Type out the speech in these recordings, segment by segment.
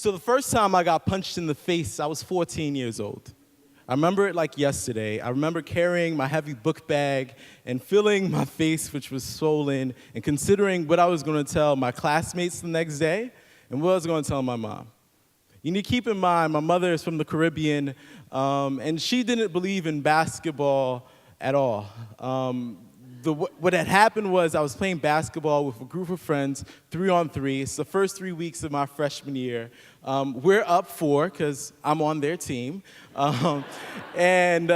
So the first time I got punched in the face, I was 14 years old. I remember it like yesterday. I remember carrying my heavy book bag and feeling my face, which was swollen, and considering what I was going to tell my classmates the next day and what I was going to tell my mom. You need to keep in mind, my mother is from the Caribbean, and she didn't believe in basketball at all. What had happened was I was playing basketball with a group of friends, 3-on-3. It's the first 3 weeks of my freshman year. We're up 4 because I'm on their team. And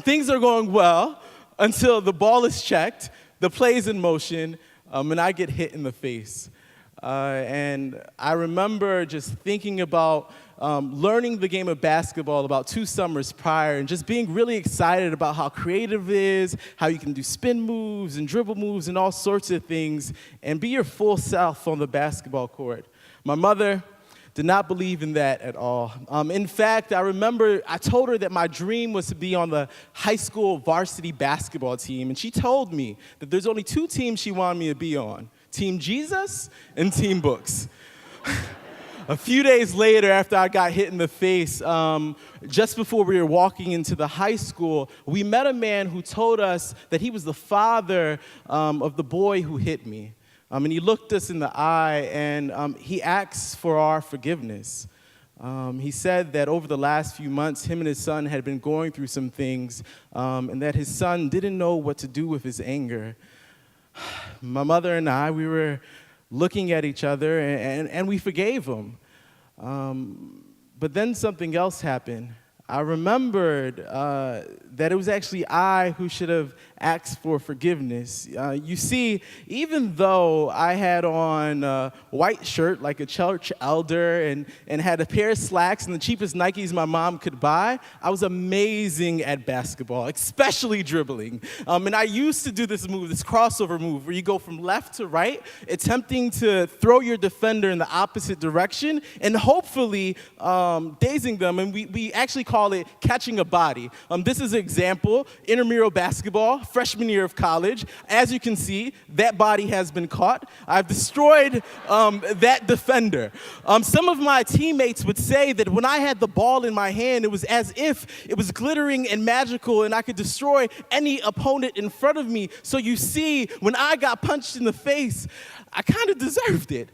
things are going well until the ball is checked, the play's in motion, and I get hit in the face. And I remember just thinking about learning the game of basketball about 2 summers prior and just being really excited about how creative it is, how you can do spin moves and dribble moves and all sorts of things and be your full self on the basketball court. My mother did not believe in that at all. In fact, I remember I told her that my dream was to be on the high school varsity basketball team, and she told me that there's only 2 teams she wanted me to be on, Team Jesus and Team Books. A few days later, after I got hit in the face, just before we were walking into the high school, we met a man who told us that he was the father of the boy who hit me. And he looked us in the eye, and he asked for our forgiveness. He said that over the last few months, him and his son had been going through some things, and that his son didn't know what to do with his anger. My mother and I, we were looking at each other, and we forgave him. But then something else happened. I remembered that it was actually I who should have asked for forgiveness. You see, even though I had on a white shirt like a church elder and had a pair of slacks and the cheapest Nikes my mom could buy, I was amazing at basketball, especially dribbling. And I used to do this move, this crossover move, where you go from left to right, attempting to throw your defender in the opposite direction and hopefully dazing them. And we actually call it catching a body. This is an example, intramural basketball, freshman year of college. As you can see, that body has been caught. I've destroyed that defender. Some of my teammates would say that when I had the ball in my hand, it was as if it was glittering and magical and I could destroy any opponent in front of me. So you see, when I got punched in the face, I kind of deserved it.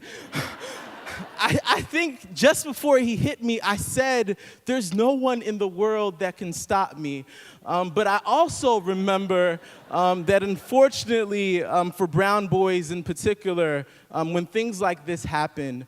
I think just before he hit me, I said, there's no one in the world that can stop me. But I also remember that unfortunately, for brown boys in particular, when things like this happen,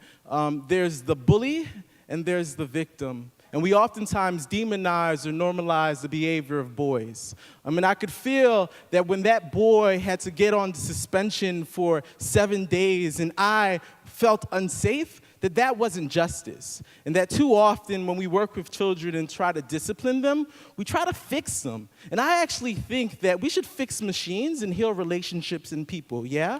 there's the bully and there's the victim. And we oftentimes demonize or normalize the behavior of boys. I could feel that when that boy had to get on suspension for 7 days and I felt unsafe, that wasn't justice. And that too often when we work with children and try to discipline them, we try to fix them. And I actually think that we should fix machines and heal relationships in people, yeah?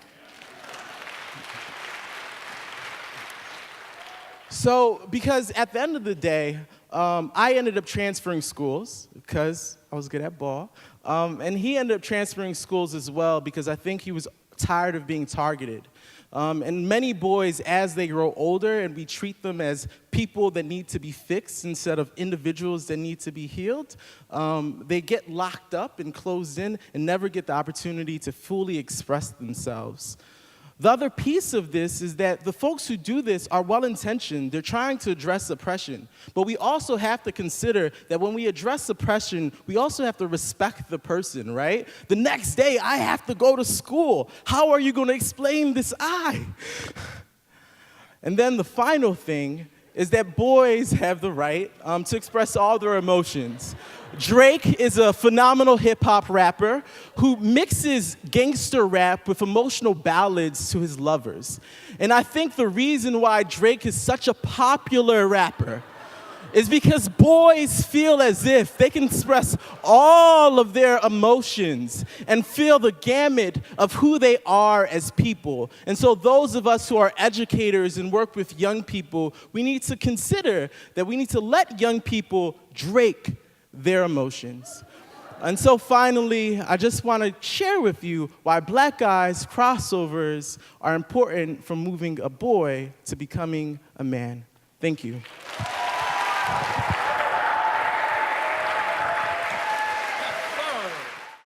So, because at the end of the day, I ended up transferring schools because I was good at ball. And he ended up transferring schools as well because I think he was tired of being targeted. And many boys, as they grow older and we treat them as people that need to be fixed instead of individuals that need to be healed, they get locked up and closed in and never get the opportunity to fully express themselves. The other piece of this is that the folks who do this are well-intentioned. They're trying to address oppression. But we also have to consider that when we address oppression, we also have to respect the person, right? The next day, I have to go to school. How are you going to explain this I? And then the final thing is that boys have the right to express all their emotions. Drake is a phenomenal hip-hop rapper who mixes gangster rap with emotional ballads to his lovers. And I think the reason why Drake is such a popular rapper is because boys feel as if they can express all of their emotions and feel the gamut of who they are as people. And so those of us who are educators and work with young people, we need to consider that we need to let young people Drake their emotions. And so finally, I just want to share with you why Black Guys crossovers are important from moving a boy to becoming a man. Thank you.